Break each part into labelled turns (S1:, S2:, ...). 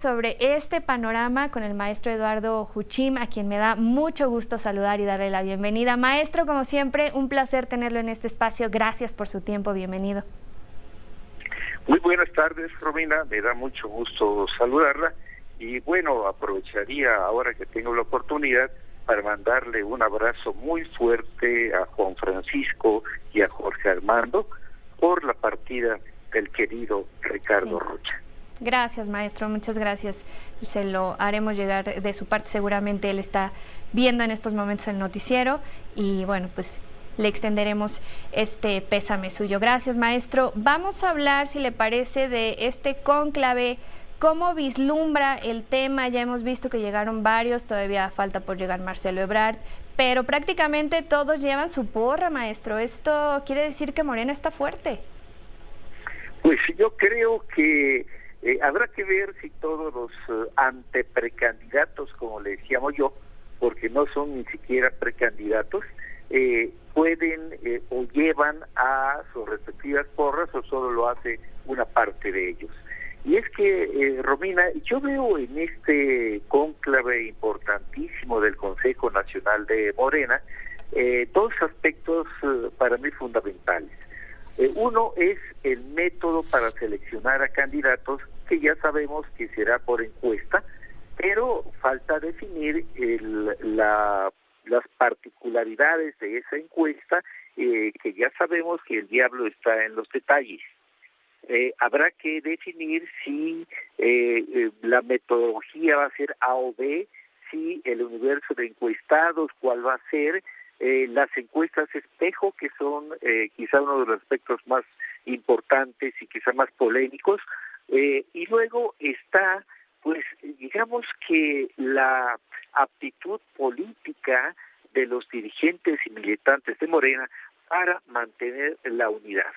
S1: Sobre este panorama con el maestro Eduardo Juchim, a quien me da mucho gusto saludar y darle la bienvenida. Maestro, como siempre, un placer tenerlo en este espacio. Gracias por su tiempo, bienvenido.
S2: Muy buenas tardes, Romina, me da mucho gusto saludarla y bueno, aprovecharía ahora que tengo la oportunidad para mandarle un abrazo muy fuerte a Juan Francisco y a Jorge Armando por la partida del querido Ricardo Rocha.
S1: Gracias, maestro, muchas gracias. Se lo haremos llegar de su parte, seguramente él está viendo en estos momentos el noticiero y bueno, pues le extenderemos este pésame suyo. Gracias, maestro. Vamos a hablar, si le parece, de este cónclave. ¿Cómo vislumbra el tema? Ya hemos visto que llegaron varios, todavía falta por llegar Marcelo Ebrard, pero prácticamente todos llevan su porra, maestro. Esto quiere decir que Morena está fuerte.
S2: Pues yo creo que habrá que ver si todos los anteprecandidatos, como le decíamos yo, porque no son ni siquiera precandidatos, pueden o llevan a sus respectivas porras o solo lo hace una parte de ellos. Y es que, Romina, yo veo en este cónclave importantísimo del Consejo Nacional de Morena dos aspectos para mí fundamentales. Uno es el método para seleccionar a candidatos, que ya sabemos que será por encuesta, pero falta definir las particularidades de esa encuesta, que ya sabemos que el diablo está en los detalles. Habrá que definir si la metodología va a ser A o B, si el universo de encuestados, cuál va a ser, las encuestas espejo, que son quizá uno de los aspectos más importantes y quizá más polémicos, y luego está, pues digamos que la aptitud política de los dirigentes y militantes de Morena para mantener la unidad.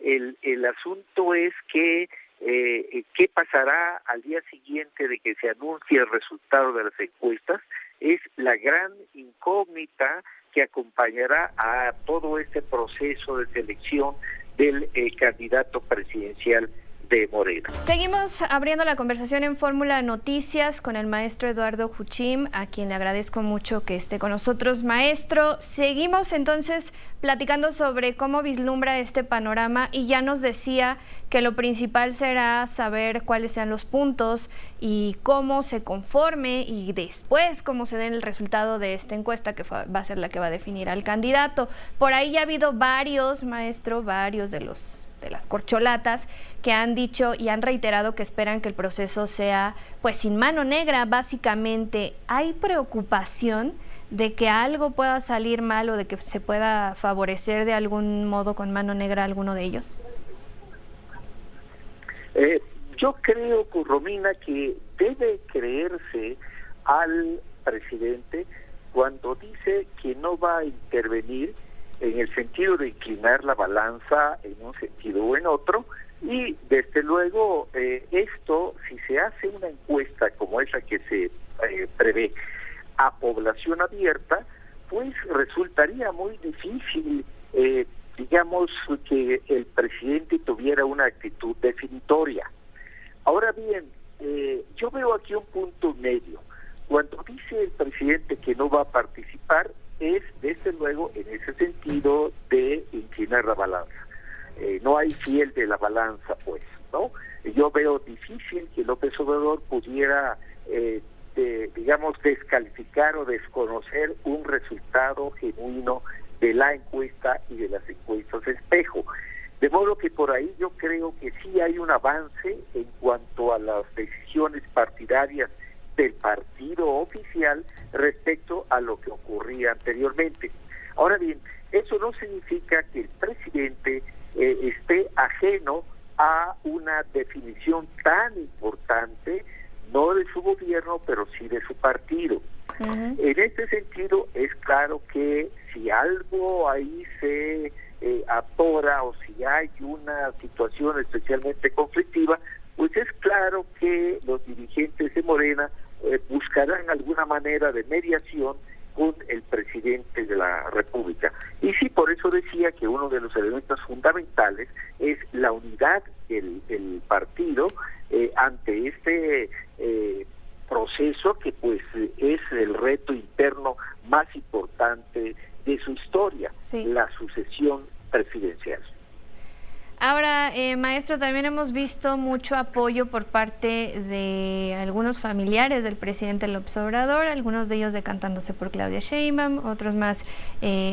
S2: El asunto es que qué pasará al día siguiente de que se anuncie el resultado de las encuestas es la gran incógnita que acompañará a todo este proceso de selección del candidato presidencial de Morena.
S1: Seguimos abriendo la conversación en Fórmula Noticias con el maestro Eduardo Juchim, a quien le agradezco mucho que esté con nosotros. Maestro, seguimos entonces platicando sobre cómo vislumbra este panorama y ya nos decía que lo principal será saber cuáles sean los puntos y cómo se conforme y después cómo se dé el resultado de esta encuesta que va a ser la que va a definir al candidato. Por ahí ya ha habido varios, maestro, varios de las corcholatas que han dicho y han reiterado que esperan que el proceso sea pues sin mano negra. Básicamente, ¿hay preocupación de que algo pueda salir mal o de que se pueda favorecer de algún modo con mano negra a alguno de ellos?
S2: Yo creo, pues, Romina, que debe creerse al presidente cuando dice que no va a intervenir en el sentido de inclinar la balanza en un sentido o en otro, y desde luego esto, si se hace una encuesta como esa que se prevé a población abierta, pues resultaría muy difícil, digamos, que el presidente tuviera una actitud definitoria. Ahora bien, yo veo aquí un punto medio. Cuando dice el presidente que no va a participar, es desde luego en ese sentido de inclinar la balanza. No hay fiel de la balanza, pues, ¿no? Yo veo difícil que López Obrador pudiera, digamos, descalificar o desconocer un resultado genuino de la encuesta y de las encuestas espejo. De modo que por ahí yo creo que sí hay un avance en cuanto a las decisiones partidarias del partido oficial respecto a lo que ocurría anteriormente. Ahora bien, eso no significa que el presidente esté ajeno a una definición tan importante, no de su gobierno, pero sí de su partido. En este sentido, es claro que si algo ahí se atora o si hay una situación especialmente conflictiva, pues es claro que los dirigentes de Morena buscarán alguna manera de mediación con el presidente de la República. Y sí, por eso decía que uno de los elementos fundamentales es la unidad del partido ante este proceso que pues es el reto interno más importante de su historia,
S1: sí,
S2: la sucesión presidencial.
S1: Ahora, maestro, también hemos visto mucho apoyo por parte de algunos familiares del presidente López Obrador, algunos de ellos decantándose por Claudia Sheinbaum, otros más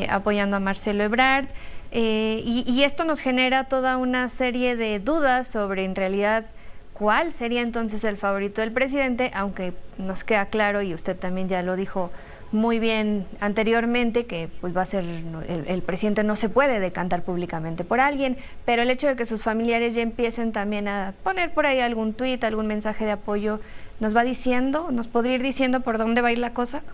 S1: apoyando a Marcelo Ebrard, y esto nos genera toda una serie de dudas sobre en realidad cuál sería entonces el favorito del presidente, aunque nos queda claro, y usted también ya lo dijo muy bien anteriormente, que pues va a ser el presidente no se puede decantar públicamente por alguien, pero el hecho de que sus familiares ya empiecen también a poner por ahí algún tuit, algún mensaje de apoyo, nos podría ir diciendo por dónde va a ir la cosa.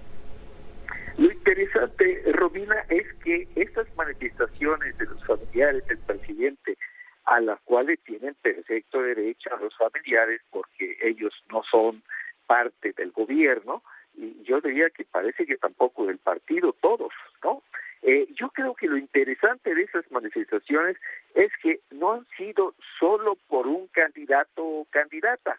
S2: Lo interesante, Romina, es que estas manifestaciones de los familiares del presidente, a las cuales tienen perfecto derecho a los familiares porque ellos no son parte del gobierno, y yo diría que parece que tampoco del partido todos, ¿no? Yo creo que lo interesante de esas manifestaciones es que no han sido solo por un candidato o candidata,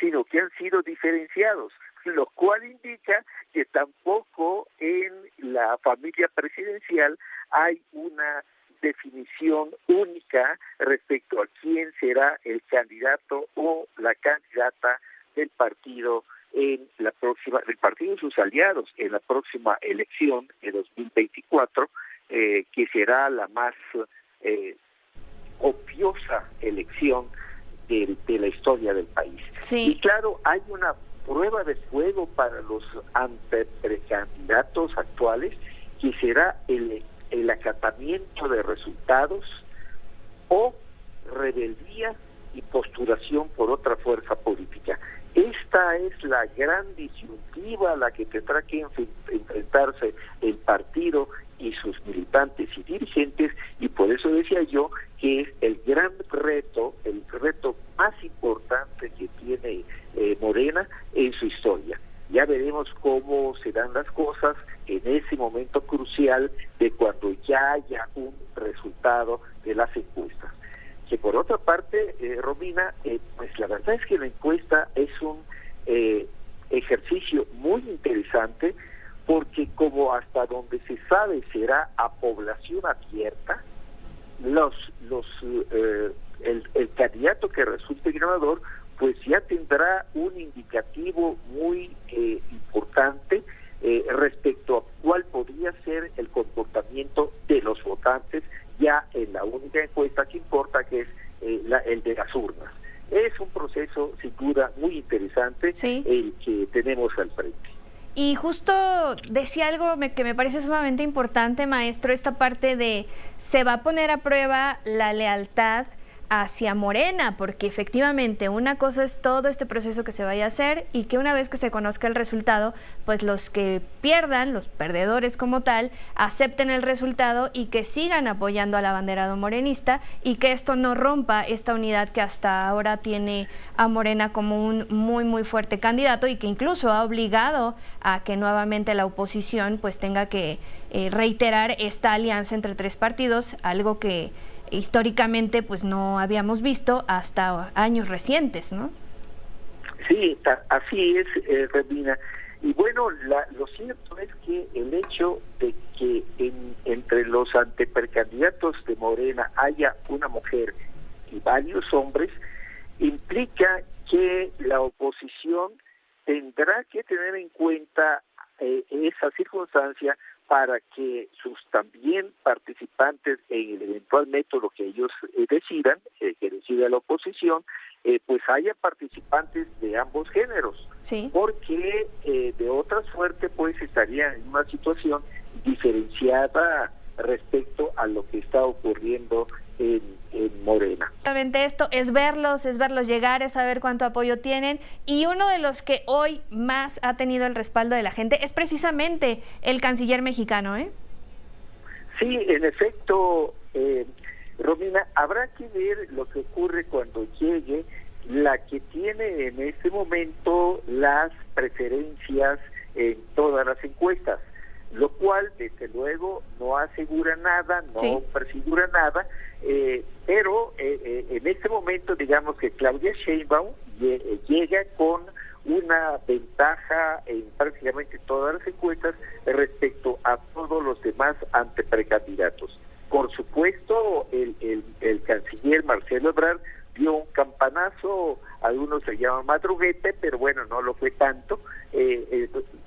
S2: sino que han sido diferenciados, lo cual indica que tampoco en la familia presidencial hay una definición única respecto a quién será el candidato o la candidata del partido del partido y sus aliados en la próxima elección de 2024, que será la más obviosa elección de la historia del país.
S1: Sí.
S2: Y claro, hay una prueba de fuego para los precandidatos actuales, que será el acatamiento de resultados o rebeldía y postulación por otra fuerza política. Esta es la gran disyuntiva a la que tendrá que enfrentarse el partido y sus militantes y dirigentes, y por eso decía yo que es el gran reto, el reto más importante que tiene Morena en su historia. Ya veremos cómo se dan las cosas en ese momento crucial de cuando ya haya un resultado de las encuestas. Que por otra parte, Romina, pues la verdad es que la encuesta es un ejercicio muy interesante, porque como hasta donde se sabe será a población abierta, el candidato que resulte ganador pues ya tendrá un indicativo muy importante respecto a cuál podría ser el comportamiento de los votantes ya en la única encuesta que importa, que es el de las urnas. Es un proceso sin duda muy interesante, sí, el que tenemos al frente.
S1: Y justo decía algo que me parece sumamente importante, maestro, esta parte de se va a poner a prueba la lealtad hacia Morena, porque efectivamente una cosa es todo este proceso que se vaya a hacer, y que una vez que se conozca el resultado, pues los que pierdan, los perdedores como tal, acepten el resultado y que sigan apoyando al abanderado morenista, y que esto no rompa esta unidad que hasta ahora tiene a Morena como un muy muy fuerte candidato, y que incluso ha obligado a que nuevamente la oposición pues tenga que reiterar esta alianza entre tres partidos, algo que históricamente pues no habíamos visto hasta años recientes, ¿no?
S2: Sí, así es, Romina. Y bueno, lo cierto es que el hecho de que entre los anteprecandidatos de Morena haya una mujer y varios hombres, implica que la oposición tendrá que tener en cuenta esa circunstancia para que sus también participantes en el eventual método que ellos decidan, que decida la oposición, pues haya participantes de ambos géneros, sí, porque de otra suerte pues estarían en una situación diferenciada respecto a lo que está ocurriendo en Morena.
S1: Exactamente, esto es verlos llegar, es saber cuánto apoyo tienen, y uno de los que hoy más ha tenido el respaldo de la gente es precisamente el canciller mexicano, ¿eh?
S2: Sí, en efecto, Romina, habrá que ver lo que ocurre cuando llegue la que tiene en este momento las preferencias en todas las encuestas, lo cual desde luego no asegura nada, no
S1: Sí.
S2: prefigura nada, pero en este momento digamos que Claudia Sheinbaum llega con una ventaja en prácticamente todas las encuestas respecto a todos los demás anteprecandidatos. Por supuesto, el canciller Marcelo Ebrard dio un campanazo, algunos se llaman madruguete, pero bueno, no lo fue tanto,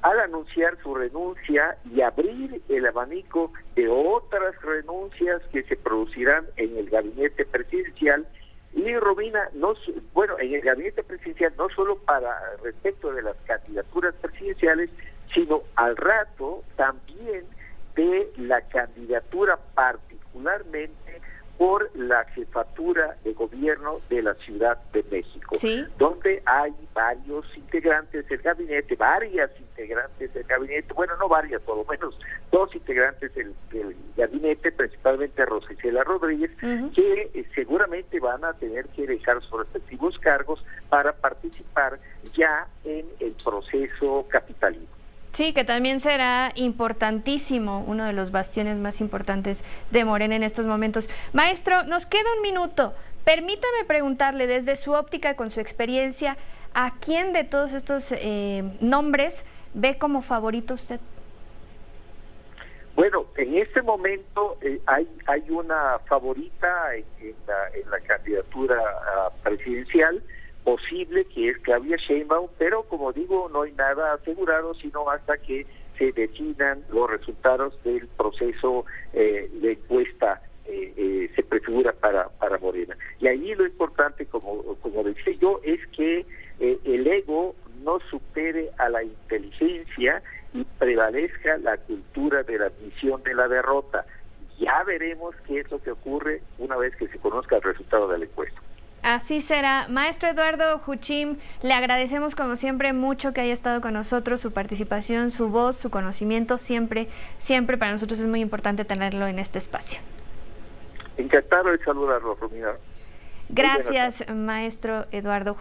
S2: al anunciar su renuncia y abrir el abanico de otras renuncias que se producirán en el gabinete presidencial. Y Romina, en el gabinete presidencial no solo para respecto de las candidaturas presidenciales, sino al rato también de la candidatura particularmente por la jefatura de gobierno de la Ciudad de México,
S1: Sí.
S2: donde hay varios integrantes del gabinete, varias integrantes del gabinete, bueno, no varias, por lo menos 2 integrantes del gabinete, principalmente Rosa Isela Rodríguez, que seguramente van a tener que dejar sus respectivos cargos para participar ya en el proceso capitalino.
S1: Sí, que también será importantísimo, uno de los bastiones más importantes de Morena en estos momentos. Maestro, nos queda un minuto. Permítame preguntarle desde su óptica, con su experiencia, ¿a quién de todos estos nombres ve como favorito usted?
S2: Bueno, en este momento hay una favorita en la candidatura presidencial posible, que es Claudia Sheinbaum, pero como digo, no hay nada asegurado, sino hasta que se definan los resultados del proceso de encuesta se prefigura para Morena. Y ahí lo importante, como decía yo, es que el ego no supere a la inteligencia y prevalezca la cultura de la admisión de la derrota. Ya veremos qué es lo que ocurre una vez que se conozca el resultado de la encuesta.
S1: Así será. Maestro Eduardo Juchim, le agradecemos como siempre mucho que haya estado con nosotros, su participación, su voz, su conocimiento, siempre para nosotros es muy importante tenerlo en este espacio.
S2: Encantado de saludarlo, Romina.
S1: Gracias, maestro Eduardo